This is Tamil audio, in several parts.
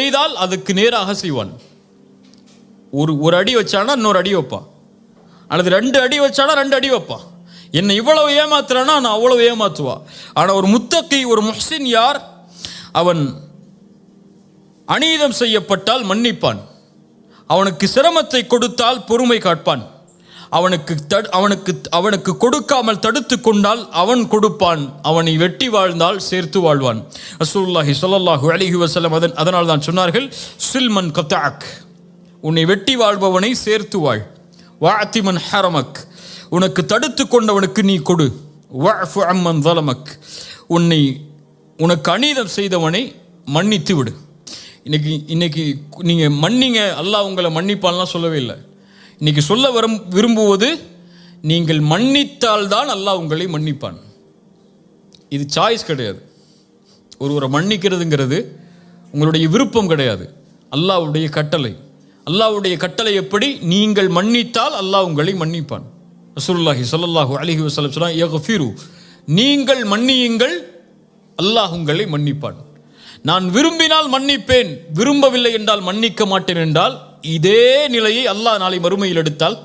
செய்தால் அதுக்கு நேராக செய்வான். ஒரு அடி வச்சானா இன்னொரு அடி வைப்பான், அல்லது 2 அடி வச்சானா 2 அடி வைப்பான். என்னை இவ்வளவு ஏமாத்துறானா நான் அவ்வளவு ஏமாத்துவா. ஆனால் ஒரு முத்தகி, ஒரு முஹ்சின் யார்? அவன் அநீதம் செய்யப்பட்டால் மன்னிப்பான், அவனுக்கு சிரமத்தை கொடுத்தால் பொறுமை காட்பான், அவனுக்கு கொடுக்காமல் தடுத்து கொண்டால் அவன் கொடுப்பான், அவனை வெட்டி வாழ்ந்தால் சேர்த்து வாழ்வான். ரசூலுல்லாஹி ஸல்லல்லாஹு அலைஹி வஸல்லம் அதனால் தான் சொன்னார்கள், சில்மன் கத்அக், உன்னை வெட்டி வாழ்பவனை சேர்த்து வாழ். வஅதிமன் ஹரமக், உனக்கு தடுத்து கொண்டவனுக்கு நீ கொடு. வஅஃபு அம்மன் ஸலமக், உனக்கு அநீதம் செய்தவனை மன்னித்து விடு. இன்னைக்கு நீங்கள் மன்னிங்க, அல்லாஹ் உங்களை மன்னிப்பான்லாம் சொல்லவே இல்லை. இன்னைக்கு சொல்ல விரும்புவது, நீங்கள் மன்னித்தால்தான் அல்லாஹ் உங்களை மன்னிப்பான். இது சாய்ஸ் கிடையாது. ஒருவரை மன்னிக்கிறதுங்கிறது உங்களுடைய விருப்பம் கிடையாது, அல்லாஹ்வுடைய கட்டளை. அல்லாஹ்வுடைய கட்டளை எப்படி? நீங்கள் மன்னித்தால் அல்லாஹ் உங்களை மன்னிப்பான். ரசூலுல்லாஹி ஸல்லல்லாஹு அலைஹி வஸல்லம் சொன்னார், யக்ஃபிரு, நீங்கள் மன்னியுங்கள், அல்லாஹ் உங்களை மன்னிப்பான். நான் விரும்பினால் மன்னிப்பேன், விரும்பவில்லை என்றால் மன்னிக்க மாட்டேன் என்றால், இதே நிலையை அல்லாஹ் நாளை மறுமையில் எடுத்தால்,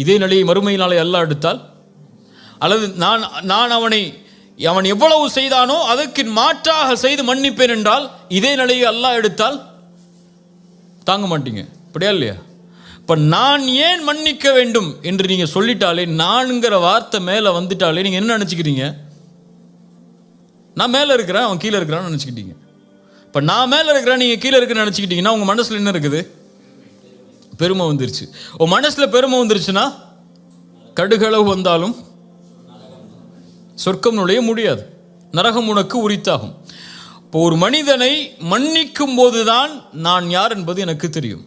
இதே நிலையை மறுமையில் நாளை அல்லாஹ் எடுத்தால், அல்லது நான் அவன் எவ்வளவு செய்தானோ அதற்கு மாற்றாக செய்து மன்னிப்பேன் என்றால், இதே நிலையை அல்லாஹ் எடுத்தால் தாங்க மாட்டீங்க. அப்படியா இல்லையா? இப்போ நான் ஏன் மன்னிக்க வேண்டும் என்று நீங்கள் சொல்லிட்டாலே, நான்கிற வார்த்தை மேலே வந்துட்டாலே நீங்கள் என்ன நினச்சிக்கிறீங்க? நான் மேலே இருக்கிறேன், அவன் கீழே இருக்கிறான்னு நினச்சிக்கிட்டீங்க. இப்போ நான் மேலே இருக்கிறேன், நீங்கள் கீழே இருக்கிறேன்னு நினச்சிக்கிட்டீங்கன்னா உங்கள் மனசில் என்ன இருக்குது? பெருமை வந்துருச்சு. உன் மனசில் பெருமை வந்துருச்சுன்னா கடுகளவு வந்தாலும் சொர்க்கம் நுழைய முடியாது, நரகம் உனக்கு உரித்தாகும். இப்போ ஒரு மனிதனை மன்னிக்கும் போதுதான் நான் யார் என்பது எனக்கு தெரியும்.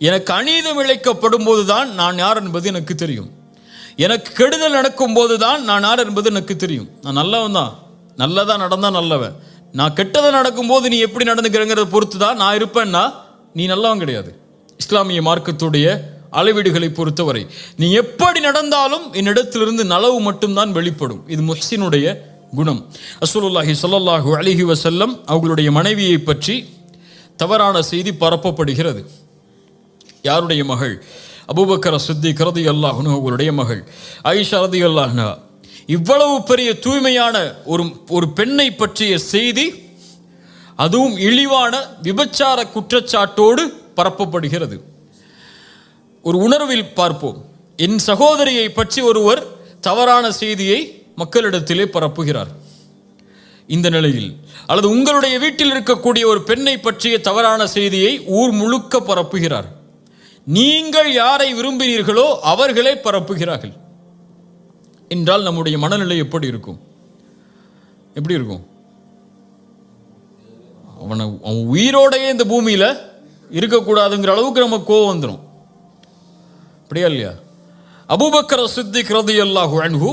எனக்கு அநீதம் இழைக்கப்படும் போதுதான் நான் யார் என்பது எனக்கு தெரியும். எனக்கு கெடுதல் நடக்கும் போதுதான் நான் யார் என்பது எனக்கு தெரியும். நான் நல்லவன் தான், நல்லதா நடந்தால் நல்லவன். நான் கெட்டதை நடக்கும்போது நீ எப்படி நடந்துக்கிறங்கிறத பொறுத்து தான் நான் இருப்பேன்னா நீ நல்லவன் கிடையாது. இஸ்லாமிய மார்க்கத்துடைய அளவீடுகளை பொறுத்தவரை நீ எப்படி நடந்தாலும் என்னிடத்திலிருந்து நலவு மட்டும்தான் வெளிப்படும். இது முஹ்சினுடைய குணம். ரசூலுல்லாஹி ஸல்லல்லாஹு அலைஹி வஸல்லம் அவர்களுடைய மனைவியை பற்றி தவறான செய்தி பரப்பப்படுகிறது. யாருடைய மகள்? அபூபக்கர் சித்திக் ரலியல்லாஹு அன்ஹு அவர்களுடைய மகள் ஆயிஷா ரலியல்லாஹு அன்ஹா. இவ்வளவு பெரிய தூய்மையான ஒரு பெண்ணை பற்றிய செய்தி, அதுவும் இழிவான விபச்சார குற்றச்சாட்டோடு பரப்பப்படுகிறது. ஒரு உணர்வில் பார்ப்போம். என் சகோதரியை பற்றி ஒருவர் தவறான செய்தியை மக்களிடத்திலே பரப்புகிறார். இந்த நிலையில், அல்லது உங்களுடைய வீட்டில் இருக்கக்கூடிய ஒரு பெண்ணை பற்றிய தவறான செய்தியை ஊர் முழுக்க பரப்புகிறார். நீங்கள் யாரை விரும்பினீர்களோ அவர்களே பரப்புகிறார்கள் என்றால் நம்முடைய மனநிலை எப்படி இருக்கும்? எப்படி இருக்கும்? அவன் உயிரோடையே இந்த பூமியில் இருக்கக்கூடாதுங்கிற அளவுக்கு நம்ம கோவம் வந்துடும். அப்படியா இல்லையா? அபூபக்கர் சித்திக் ரலியல்லாஹு அன்ஹு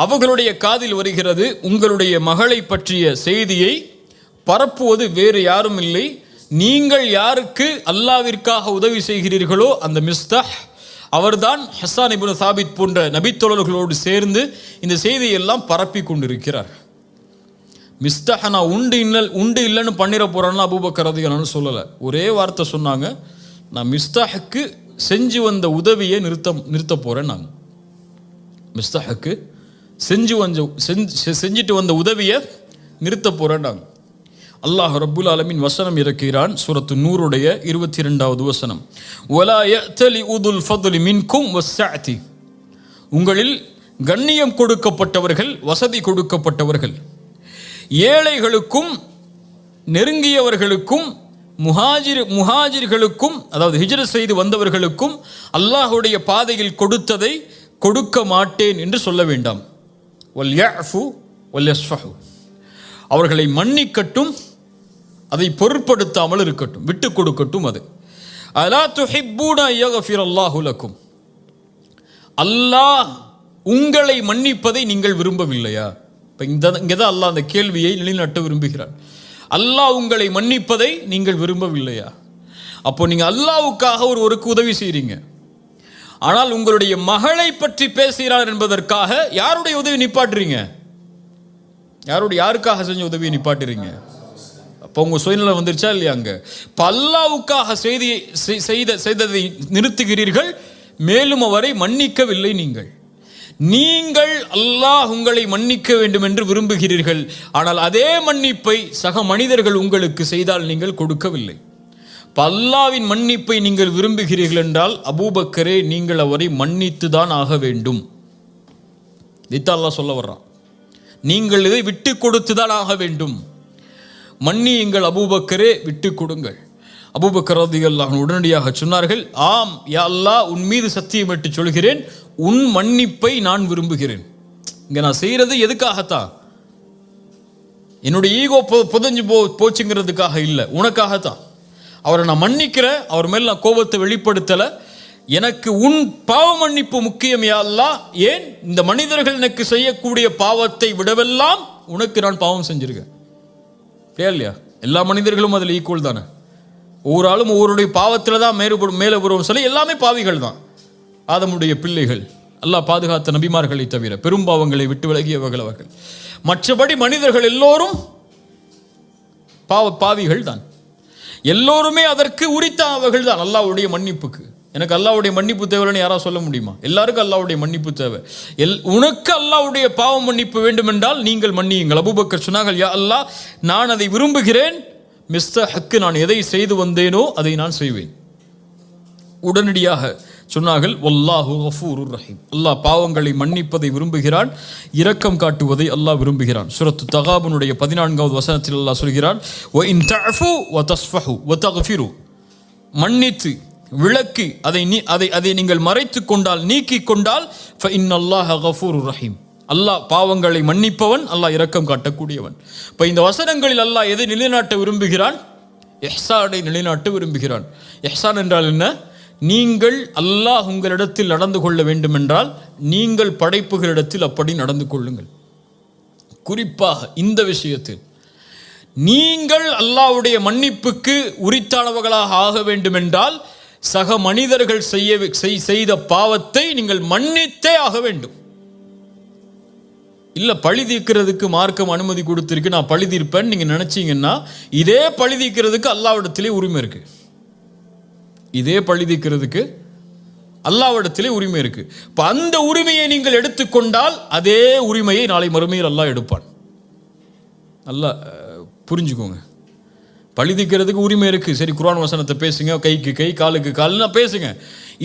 அவர்களுடைய காதில் வருகிறது, உங்களுடைய மகளை பற்றிய செய்தியை பரப்புவது வேறு யாரும் இல்லை, நீங்கள் யாருக்கு அல்லாவிற்காக உதவி செய்கிறீர்களோ அந்த மிஸ்தஹ் அவர்தான் ஹஸ்ஸான் இப்னு சாபித் போன்ற நபித்தோழர்களோடு சேர்ந்து இந்த செய்தியெல்லாம் பரப்பி கொண்டிருக்கிறார். மிஸ்தஹ் நான் உண்டு இல்லைன்னு பண்ணிட போறேன்னா அபூபக்கர் ரலியல்லாஹு சொல்லலை. ஒரே வார்த்தை சொன்னாங்க, நான் மிஸ்தஹுக்கு செஞ்சு வந்த உதவியை நிறுத்த போறேன். நான் மிஸ்தஹுக்கு செஞ்சுட்டு வந்த உதவியை நிறுத்த போறேன். நாங்கள் அல்லாஹ் ரப்புல் ஆலமீன் வசனம் இறக்கிறான். சூரத்து நூருடைய 22வது வசனம், வலா யஅ்தலி உதுல் ஃபத்லி மின்கும் வஸ்ஸஅதி, உங்களில் கண்ணியம் கொடுக்கப்பட்டவர்கள், வசதி கொடுக்கப்பட்டவர்கள், ஏழைகளுக்கும் நெருங்கியவர்களுக்கும் முஹாஜிர்களுக்கும், அதாவது ஹிஜ்ரத் செய்து வந்தவர்களுக்கும் அல்லாஹுடைய பாதையில் கொடுத்ததை கொடுக்க மாட்டேன் என்று சொல்ல வேண்டாம். வல் யஅஃபு வல் யஸ்ஃபஹு, அவர்களை மன்னிக்கட்டும், அதை பொருட்படுத்தாமல் இருக்கட்டும், விட்டு கொடுக்கட்டும். அது அலா துஹிப்பூன யக்ஃபிரல்லாஹு லக்கும், அல்லாஹ் உங்களை மன்னிப்பதை நீங்கள் விரும்பவில்லையா? இப்போ இங்கே தான் அல்லாஹ் அந்த கேள்வியை நிலைநாட்ட விரும்புகிறார். அல்லாஹ் உங்களை மன்னிப்பதை நீங்கள் விரும்பவில்லையா? அப்போ நீங்கள் அல்லாஹ்வுக்காக ஒருவருக்கு உதவி செய்கிறீங்க, ஆனால் உங்களுடைய மகளை பற்றி பேசுகிறார் என்பதற்காக யாருடைய உதவி நிப்பாட்டுறீங்க? யாருக்காக செஞ்ச உதவியை நிப்பாட்டுறீங்க? இப்போ உங்கள் சுயநலம் வந்துருச்சா இல்லையா? அங்கே இப்போ அல்லாவுக்காக செய்ததை நிறுத்துகிறீர்கள், மேலும் அவரை மன்னிக்கவில்லை. நீங்கள் அல்லாஹ் உங்களை மன்னிக்க வேண்டும் என்று விரும்புகிறீர்கள், ஆனால் அதே மன்னிப்பை சக மனிதர்கள் உங்களுக்கு செய்தால் நீங்கள் கொடுக்கவில்லை. அல்லாவின் மன்னிப்பை நீங்கள் விரும்புகிறீர்கள் என்றால் அபூபக்கரே நீங்கள் அவரை மன்னித்து தான் ஆக வேண்டும். இதை அல்லாஹ் சொல்ல வர்றான். நீங்கள் இதை விட்டு கொடுத்து தான் ஆக வேண்டும். மன்னியுங்கள் அபூபக்கரே, விட்டு கொடுங்கள். அபூபக்கர் ரலியல்லாஹு அன்ஹு உடனடியாக சொன்னார்கள், ஆம் யா அல்லாஹ், உன் மீது சத்தியமிட்டு சொல்கிறேன், உன் மன்னிப்பை நான் விரும்புகிறேன். இங்க நான் செய்யறது எதுக்காகத்தான்? என்னுடைய ஈகோ புதஞ்சு போச்சுங்கிறதுக்காக இல்லை, உனக்காகத்தான். அவரை நான் மன்னிக்கிறேன், அவர் மேல் நான் கோபத்தை வெளிப்படுத்தலை. எனக்கு உன் பாவ மன்னிப்பு முக்கியம் யா அல்லாஹ். ஏன்? இந்த மனிதர்கள் எனக்கு செய்யக்கூடிய பாவத்தை விடவெல்லாம் உனக்கு நான் பாவம் செஞ்சிருக்கேன். இல்லையா? எல்லா மனிதர்களும் அதில் ஈக்குவல் தானே. ஒவ்வொரு ஆளும் ஒவ்வொருடைய பாவத்தில் தான் மேலே வருவோம் சொல்லி எல்லாமே பாவிகள் தான். ஆதமுடைய பிள்ளைகள், அல்லாஹ் பாதுகாத்த நபிமார்களை தவிர பெரும் பாவங்களை விட்டு விலகியவர்கள் அவர்கள். மற்றபடி மனிதர்கள் எல்லோரும் பாவிகள் தான். எல்லோருமே அதற்கு உரித்தானவர்கள் தான் அல்லாஹ்வுடைய மன்னிப்புக்கு. எனக்கு அல்லாஹ்வுடைய மன்னிப்பு தேவைன்னு யாராவது சொல்ல முடியுமா? எல்லாருக்கும் அல்லாஹ்வுடைய மன்னிப்பு தேவை. உனக்கு அல்லாஹ்வுடைய பாவ மன்னிப்பு வேண்டும் என்றால் நீங்கள் மன்னியுங்கள். அபூபக்கர் சொன்னார்கள், யா அல்லாஹ், நான் அதை விரும்புகிறேன். மிஸ்டர் ஹக்கு, நான் எதை செய்து வந்தேனோ அதை நான் செய்வேன். உடனடியாக சொன்னார்கள், வல்லாஹு கஃபூருர் ரஹீம். அல்லாஹ் பாவங்களை மன்னிப்பதை விரும்புகிறான், இரக்கம் காட்டுவதை அல்லாஹ் விரும்புகிறான். சூரத்து தகாபுனுடைய 14வது வசனத்தில் அல்லாஹ் சொல்கிறான், வ இன் தஅஃபு வ தஸ்ஃபஹு வ தக்ஃபிரு. மன்னித்து விளக்கி அதை நீங்கள் மறைத்து கொண்டால், நீக்கி கொண்டால், ஃப இன்னல்லாஹ கஃபூருர் ரஹீம். அல்லாஹ் பாவங்களை மன்னிப்பவன், அல்லாஹ் இரக்கம் காட்டக்கூடியவன். இப்போ இந்த வசனங்களில் அல்லாஹ் எதை நிலைநாட்ட விரும்புகிறான்? இஹ்சானை நிலைநாட்ட விரும்புகிறான். இஹ்சான் என்றால் என்ன? நீங்கள் அல்லாஹ் உங்களிடத்தில் நடந்து கொள்ள வேண்டும் என்றால் நீங்கள் படைப்புகளிடத்தில் அப்படி நடந்து கொள்ளுங்கள். குறிப்பாக இந்த விஷயத்தில் நீங்கள் அல்லாஹ்வுடைய மன்னிப்புக்கு உரித்தானவர்களாக ஆக வேண்டும் என்றால் சக மனிதர்கள் செய்த பாவத்தை நீங்கள் மன்னித்தே ஆக வேண்டும். இல்லை பழி தீர்க்கிறதுக்கு மார்க்கம் அனுமதி கொடுத்திருக்கு, நான் பழி தீர்ப்பேன் நீங்க நினைச்சீங்கன்னா, இதே பழி தீர்க்கிறதுக்கு அல்லாஹ்விடத்திலே உரிமை இருக்கு. இதே பழி தீர்க்கிறதுக்கு அல்லாஹ்விடத்திலே உரிமை இருக்கு. இப்போ அந்த உரிமையை நீங்கள் எடுத்துக்கொண்டால் அதே உரிமையை நாளை மறுமையில் அல்லாஹ் எடுப்பான். நல்லா புரிஞ்சுக்கோங்க. பழி தீர்க்கிறதுக்கு உரிமை இருக்கு, சரி குர்ஆன் வசனத்தை பேசுங்க, கைக்கு கை காலுக்கு கால்னா பேசுங்க.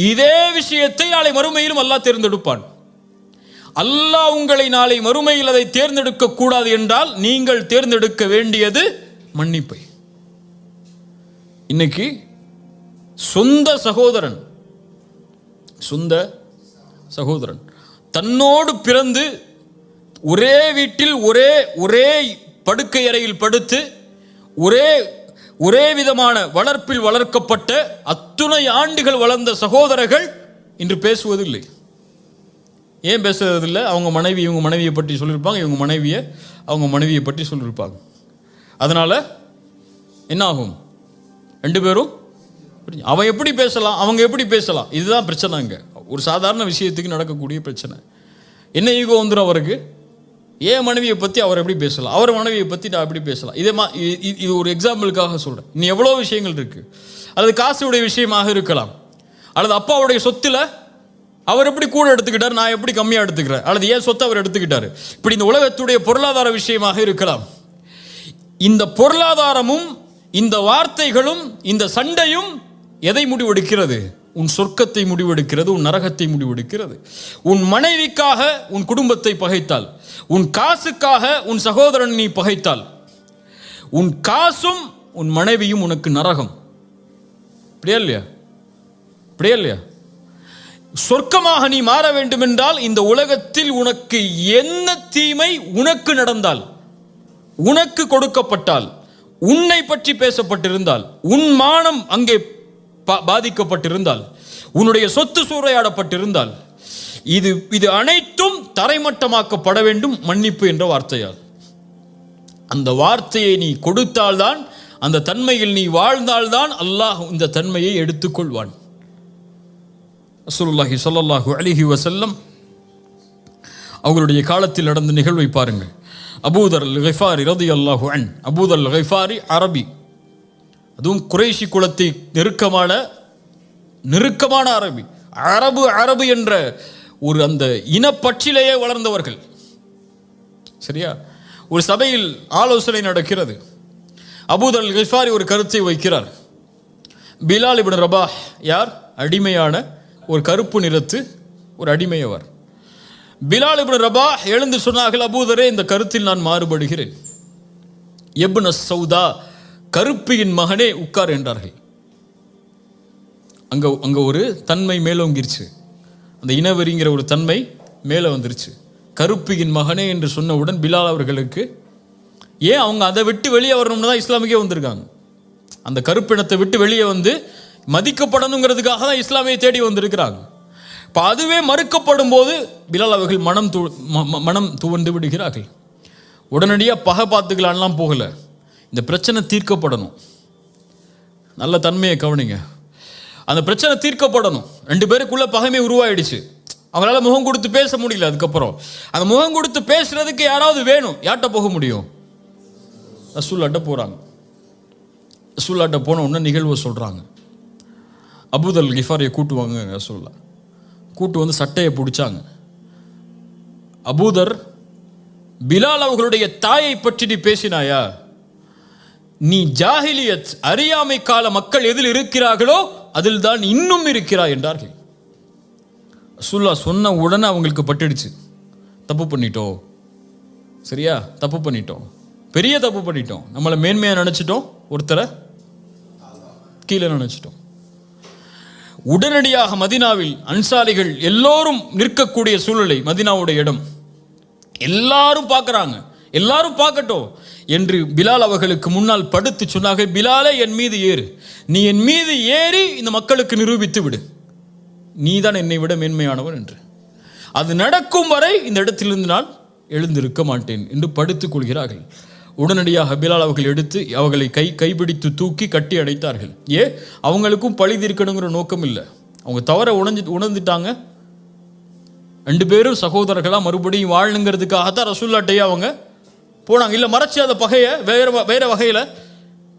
இதே விஷயத்தை நாளை மறுமையிலும் அல்லாஹ் தேர்ந்தெடுப்பான். அல்லாஹ் உங்களை நாளை மறுமையில் அதை தேர்ந்தெடுக்க கூடாது என்றால் நீங்கள் தேர்ந்தெடுக்க வேண்டியது மன்னிப்பை. இன்னைக்கு சொந்த சகோதரன் தன்னோடு பிறந்து ஒரே வீட்டில் ஒரே படுக்கை அறையில் படுத்து ஒரே விதமான வளர்ப்பில் வளர்க்கப்பட்ட அத்துணை ஆண்டுகள் வளர்ந்த சகோதரர்கள் இன்று பேசுவதில்லை. ஏன் பேசுறதில்லை? அவங்க இவங்க மனைவியை பற்றி சொல்லியிருப்பாங்க, இவங்க அவங்க மனைவியை பற்றி சொல்லியிருப்பாங்க. அதனால என்ன ஆகும்? ரெண்டு பேரும் அவன் எப்படி பேசலாம், அவங்க எப்படி பேசலாம், இதுதான் பிரச்சனைங்க. ஒரு சாதாரண விஷயத்துக்கு நடக்கக்கூடிய பிரச்சனை. என்ன ஈகோ வந்துடும் அவருக்கு? ஏன் மனைவியை பற்றி அவர் எப்படி பேசலாம், அவர் மனைவியை பற்றி நான் எப்படி பேசலாம்? இது ஒரு எக்ஸாம்பிளுக்காக சொல்கிறேன். இன்னும் எவ்வளோ விஷயங்கள் இருக்குது. அல்லது காசுடைய விஷயமாக இருக்கலாம், அல்லது அப்பாவுடைய சொத்துல அவர் எப்படி கூட எடுத்துக்கிட்டார், நான் எப்படி கம்மியாக எடுத்துக்கிறேன், அல்லது ஏன் சொத்தை அவர் எடுத்துக்கிட்டாரு. இப்படி இந்த உலகத்துடைய பொருளாதார விஷயமாக இருக்கலாம். இந்த பொருளாதாரமும் இந்த வார்த்தைகளும் இந்த சண்டையும் எதை முடிவெடுக்கிறது? உன் சொர்க்கத்தை முடிவெடுக்கிறது, உன் நரகத்தை முடிவெடுக்கிறது. உன் மனைவிக்காக உன் குடும்பத்தை பகைத்தால், உன் காசுக்காக உன் சகோதரன் நீ பகைத்தால், உன் காசும் உன் மனைவியும் உனக்கு நரகம். இப்படியா இல்லையா? சொர்க்கமாக நீ மாற வேண்டும் என்றால் இந்த உலகத்தில் உனக்கு என்ன தீமை உனக்கு நடந்தால், உனக்கு கொடுக்கப்பட்டால், உன்னை பற்றி பேசப்பட்டிருந்தால், உன் மானம் அங்கே பாதிக்கப்பட்டிருந்தால், உன்னுடைய சொத்து சூறையாடப்பட்டிருந்தால், இது அனைத்தும் தரைமட்டமாக்கப்பட வேண்டும் மன்னிப்பு என்ற வார்த்தையால். அந்த வார்த்தையை நீ கொடுத்தால்தான், அந்த தன்மையில் நீ வாழ்ந்தால்தான் அல்லாஹ் இந்த தன்மையை எடுத்துக்கொள்வான். ரசூலுல்லாஹி ஸல்லல்லாஹு அலைஹி வஸல்லம் அவர்களுடைய காலத்தில் நடந்த நிகழ்வை பாருங்கள். அபூதர் அல் கிஃபாரி ரலியல்லாஹு அன்ஹு. அபூதர் அல் கிஃபாரி அரபி, அதுவும் குறைஷி குலத்தை நெருக்கமான அரபி. அரபு என்ற ஒரு அந்த இனப்பற்றிலேயே வளர்ந்தவர்கள். சரியா? ஒரு சபையில் ஆலோசனை நடக்கிறது. அபூதர் அல் கிஃபாரி ஒரு கருத்தை வைக்கிறார். பிலால் இப்னு ரபாஹ் யார்? அடிமையான ஒரு கருப்பு நிறத்து ஒரு அடிமையவர். பிலால் இப்னு ரபாஹ் எழுந்து சொன்னார்கள், அபூதரே, இந்த கருத்தில் நான் மாறுபடுகிறேன். இப்னு சௌதா, கருப்பியின் மகனே, உட்கார் என்றார்கள். அங்க ஒரு தன்மை மேலோங்கிருச்சு. அந்த இனவெறிங்கிற ஒரு தன்மை மேலே வந்துருச்சு. கருப்பியின் மகனே என்று சொன்னவுடன் பிலால் அவர்களுக்கு ஏன் அவங்க அதை விட்டு வெளியே வரணும்னு தான் இஸ்லாமுக்கே வந்திருக்காங்க. அந்த கருப்பினத்தை விட்டு வெளியே வந்து மதிக்கப்படணுங்கிறதுக்காக தான் இஸ்லாமியை தேடி வந்திருக்கிறாங்க. இப்போ அதுவே மறுக்கப்படும் போது பிலால் அவர்கள் மனம் துவண்டு விடுகிறார்கள். உடனடியாக பகை பார்த்துக்கலான்லாம் போகலை. இந்த பிரச்சனை தீர்க்கப்படணும். நல்ல தன்மையை கவனிங்க. அந்த பிரச்சனை தீர்க்கப்படணும். 2 பேருக்குள்ள பகைமை உருவாயிடுச்சு. அவங்களால முகம் கொடுத்து பேச முடியல. அதுக்கப்புறம் அந்த முகம் கொடுத்து பேசுறதுக்கு யாராவது வேணும். யார்கிட்ட போக முடியும்? ரசூலுல்லாஹ்ட்ட போகிறாங்க. ரசூலுல்லாஹ்ட்ட போன உடனே நிகழ்வை சொல்கிறாங்க. அபூதர் அல் கிஃபாரியை கூட்டுவாங்க. ரசூலுல்லாஹ் கூட்டு வந்து சட்டையை பிடிச்சாங்க. அபூதர், பிலால் அவர்களுடைய தாயை பற்றி நீ பேசினாயா? நீ ஜாஹிலியத் அறியாமை கால மக்கள் எதில் இருக்கிறார்களோ அதில் தான் இன்னும் இருக்கிறாய் என்றார்கள். ரசூலுல்லாஹ் சொன்ன உடனே அவங்களுக்கு பட்டுடுச்சு. தப்பு பண்ணிட்டோம். சரியா? தப்பு பண்ணிட்டோம், பெரிய தப்பு பண்ணிட்டோம். நம்மளை மேன்மையாக நினச்சிட்டோம், ஒருத்தரை கீழே நினச்சிட்டோம். உடனடியாக மதீனாவில் அன்சாரிகள் எல்லோரும் நிற்கக்கூடிய சூழ்நிலை. மதீனாவுடைய இடம் எல்லாரும் பார்க்குறாங்க. எல்லாரும் பார்க்கட்டும் என்று பிலால் அவர்களுக்கு முன்னால் படுத்து சொன்னாங்க, பிலாலே, என் மீது ஏறு. நீ என் மீது ஏறி இந்த மக்களுக்கு நிரூபித்து விடு, நீ தான் என்னை விட மேன்மையானவன் என்று. அது நடக்கும் வரை இந்த இடத்திலிருந்து நான் எழுந்திருக்க மாட்டேன் என்று படுத்துக் கொள்கிறார்கள். உடனடியாக பிலால் அவர்கள் எடுத்து அவர்களை கைப்பிடித்து தூக்கி கட்டி அடைத்தார்கள். அவங்களுக்கும் பழி தீர்க்கணுங்கிற நோக்கம் இல்லை. அவங்க தவற உணர்ந்துட்டாங்க. 2 பேரும் சகோதரர்களாக மறுபடியும் வாழணுங்கிறதுக்காகத்தான் ரசூலுல்லாஹ்ட்டே அவங்க போனாங்க. இல்லை மறைச்சி அந்த பகையை வேற வகையில்